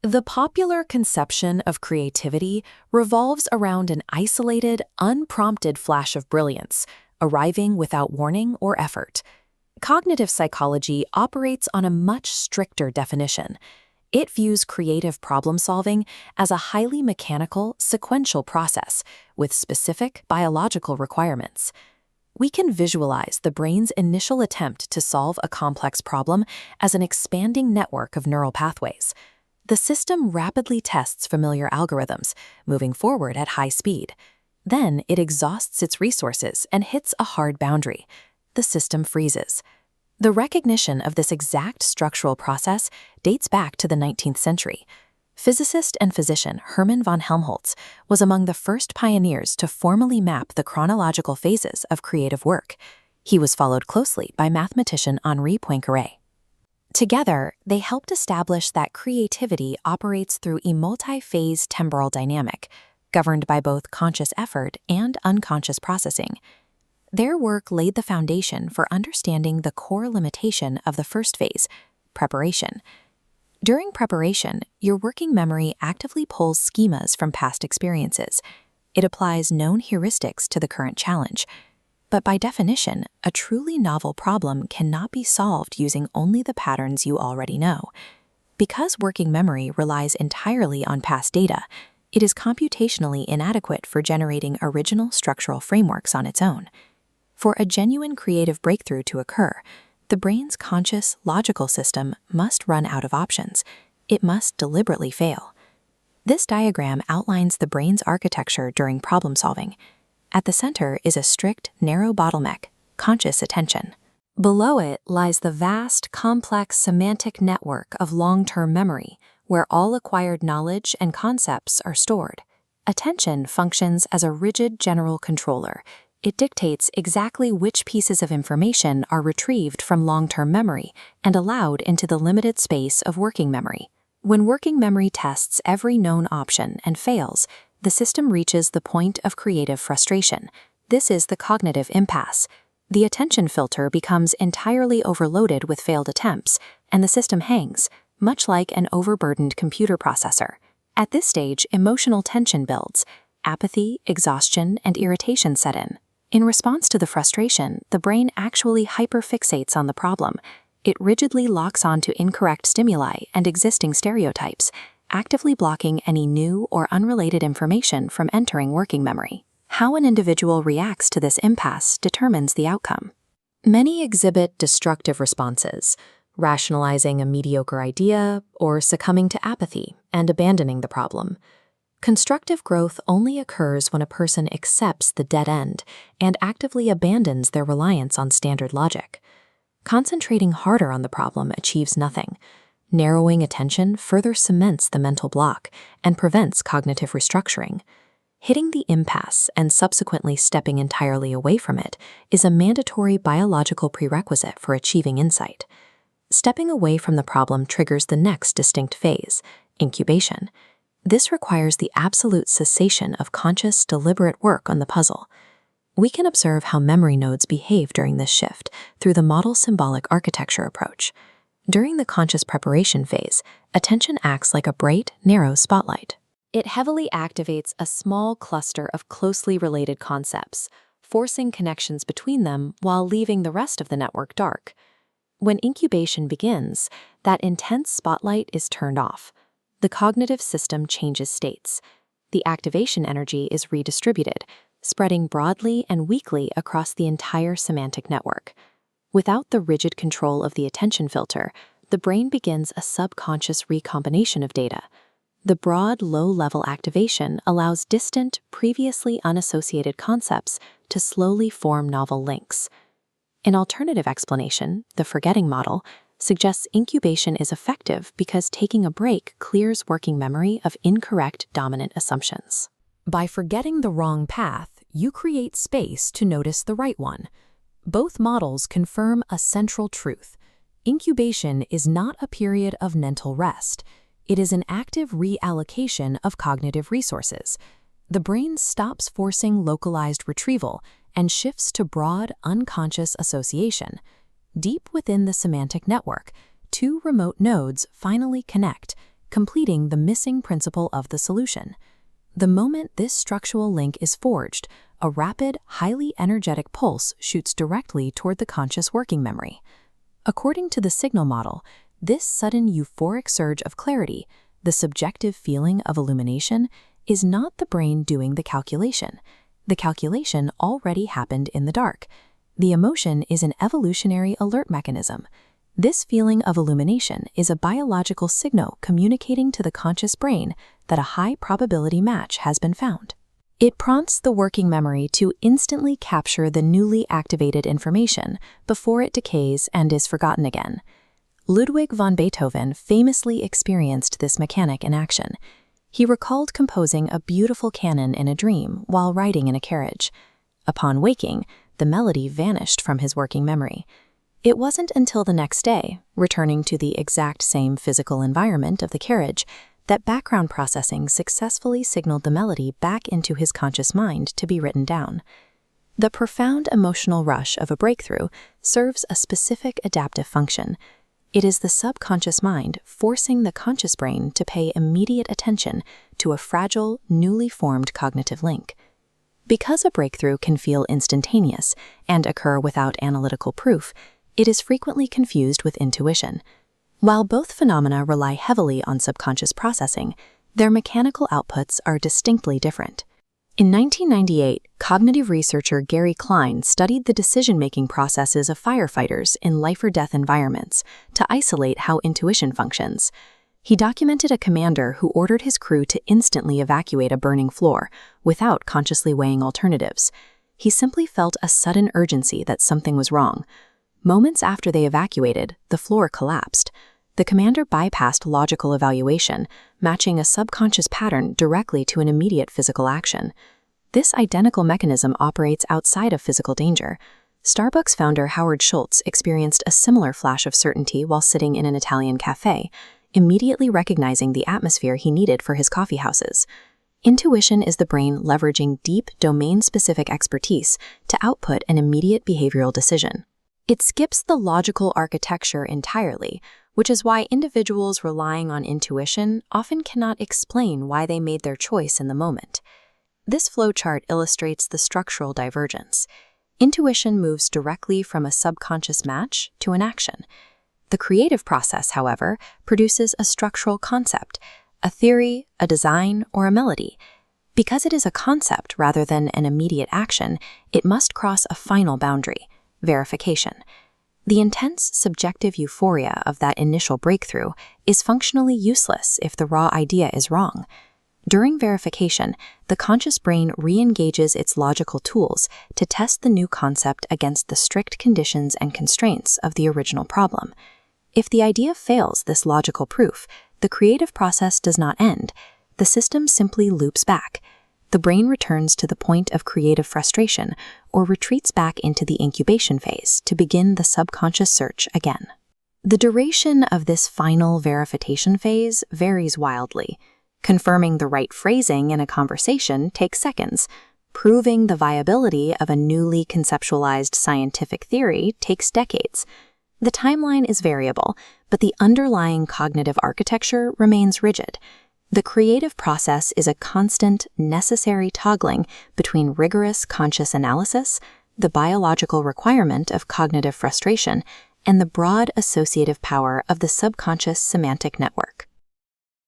The popular conception of creativity revolves around an isolated, unprompted flash of brilliance, arriving without warning or effort. Cognitive psychology operates on a much stricter definition. It views creative problem-solving as a highly mechanical, sequential process with specific biological requirements. We can visualize the brain's initial attempt to solve a complex problem as an expanding network of neural pathways. The system rapidly tests familiar algorithms, moving forward at high speed. Then it exhausts its resources and hits a hard boundary. The system freezes. The recognition of this exact structural process dates back to the 19th century. Physicist and physician Hermann von Helmholtz was among the first pioneers to formally map the chronological phases of creative work. He was followed closely by mathematician Henri Poincaré. Together, they helped establish that creativity operates through a multi-phase temporal dynamic, governed by both conscious effort and unconscious processing. Their work laid the foundation for understanding the core limitation of the first phase, preparation. During preparation, your working memory actively pulls schemas from past experiences. It applies known heuristics to the current challenge. But by definition, a truly novel problem cannot be solved using only the patterns you already know. Because working memory relies entirely on past data, it is computationally inadequate for generating original structural frameworks on its own. For a genuine creative breakthrough to occur, the brain's conscious, logical system must run out of options. It must deliberately fail. This diagram outlines the brain's architecture during problem solving. At the center is a strict, narrow bottleneck, conscious attention. Below it lies the vast, complex semantic network of long-term memory, where all acquired knowledge and concepts are stored. Attention functions as a rigid general controller. It dictates exactly which pieces of information are retrieved from long-term memory and allowed into the limited space of working memory. When working memory tests every known option and fails, the system reaches the point of creative frustration. This is the cognitive impasse. The attention filter becomes entirely overloaded with failed attempts, and the system hangs, much like an overburdened computer processor. At this stage, emotional tension builds. Apathy, exhaustion, and irritation set in. In response to the frustration, the brain actually hyperfixates on the problem. It rigidly locks onto incorrect stimuli and existing stereotypes, actively blocking any new or unrelated information from entering working memory. How an individual reacts to this impasse determines the outcome. Many exhibit destructive responses, rationalizing a mediocre idea or succumbing to apathy and abandoning the problem. Constructive growth only occurs when a person accepts the dead end and actively abandons their reliance on standard logic. Concentrating harder on the problem achieves nothing. Narrowing attention further cements the mental block and prevents cognitive restructuring. Hitting the impasse and subsequently stepping entirely away from it is a mandatory biological prerequisite for achieving insight. Stepping away from the problem triggers the next distinct phase, incubation. This requires the absolute cessation of conscious, deliberate work on the puzzle. We can observe how memory nodes behave during this shift through the model symbolic architecture approach. During the conscious preparation phase, attention acts like a bright, narrow spotlight. It heavily activates a small cluster of closely related concepts, forcing connections between them while leaving the rest of the network dark. When incubation begins, that intense spotlight is turned off. The cognitive system changes states. The activation energy is redistributed, spreading broadly and weakly across the entire semantic network. Without the rigid control of the attention filter, the brain begins a subconscious recombination of data. The broad, low-level activation allows distant, previously unassociated concepts to slowly form novel links. An alternative explanation, the forgetting model, suggests incubation is effective because taking a break clears working memory of incorrect dominant assumptions. By forgetting the wrong path, you create space to notice the right one. Both models confirm a central truth. Incubation is not a period of mental rest. It is an active reallocation of cognitive resources. The brain stops forcing localized retrieval and shifts to broad, unconscious association. Deep within the semantic network, two remote nodes finally connect, completing the missing principle of the solution. The moment this structural link is forged, a rapid, highly energetic pulse shoots directly toward the conscious working memory. According to the signal model, this sudden euphoric surge of clarity, the subjective feeling of illumination, is not the brain doing the calculation. The calculation already happened in the dark. The emotion is an evolutionary alert mechanism. This feeling of illumination is a biological signal communicating to the conscious brain that a high probability match has been found. It prompts the working memory to instantly capture the newly activated information before it decays and is forgotten again. Ludwig van Beethoven famously experienced this mechanic in action. He recalled composing a beautiful canon in a dream while riding in a carriage. Upon waking, the melody vanished from his working memory. It wasn't until the next day, returning to the exact same physical environment of the carriage, that background processing successfully signaled the melody back into his conscious mind to be written down. The profound emotional rush of a breakthrough serves a specific adaptive function. It is the subconscious mind forcing the conscious brain to pay immediate attention to a fragile, newly formed cognitive link. Because a breakthrough can feel instantaneous and occur without analytical proof, it is frequently confused with intuition. While both phenomena rely heavily on subconscious processing, their mechanical outputs are distinctly different. In 1998, cognitive researcher Gary Klein studied the decision-making processes of firefighters in life-or-death environments to isolate how intuition functions. He documented a commander who ordered his crew to instantly evacuate a burning floor without consciously weighing alternatives. He simply felt a sudden urgency that something was wrong. Moments after they evacuated, the floor collapsed. The commander bypassed logical evaluation, matching a subconscious pattern directly to an immediate physical action. This identical mechanism operates outside of physical danger. Starbucks founder Howard Schultz experienced a similar flash of certainty while sitting in an Italian cafe, immediately recognizing the atmosphere he needed for his coffee houses. Intuition is the brain leveraging deep, domain-specific expertise to output an immediate behavioral decision. It skips the logical architecture entirely, which is why individuals relying on intuition often cannot explain why they made their choice in the moment. This flowchart illustrates the structural divergence. Intuition moves directly from a subconscious match to an action. The creative process, however, produces a structural concept, a theory, a design, or a melody. Because it is a concept rather than an immediate action, it must cross a final boundary: verification. The intense subjective euphoria of that initial breakthrough is functionally useless if the raw idea is wrong. During verification, the conscious brain re-engages its logical tools to test the new concept against the strict conditions and constraints of the original problem. If the idea fails this logical proof, the creative process does not end. The system simply loops back. The brain returns to the point of creative frustration or retreats back into the incubation phase to begin the subconscious search again. The duration of this final verification phase varies wildly. Confirming the right phrasing in a conversation takes seconds. Proving the viability of a newly conceptualized scientific theory takes decades. The timeline is variable, but the underlying cognitive architecture remains rigid. The creative process is a constant, necessary toggling between rigorous conscious analysis, the biological requirement of cognitive frustration, and the broad associative power of the subconscious semantic network.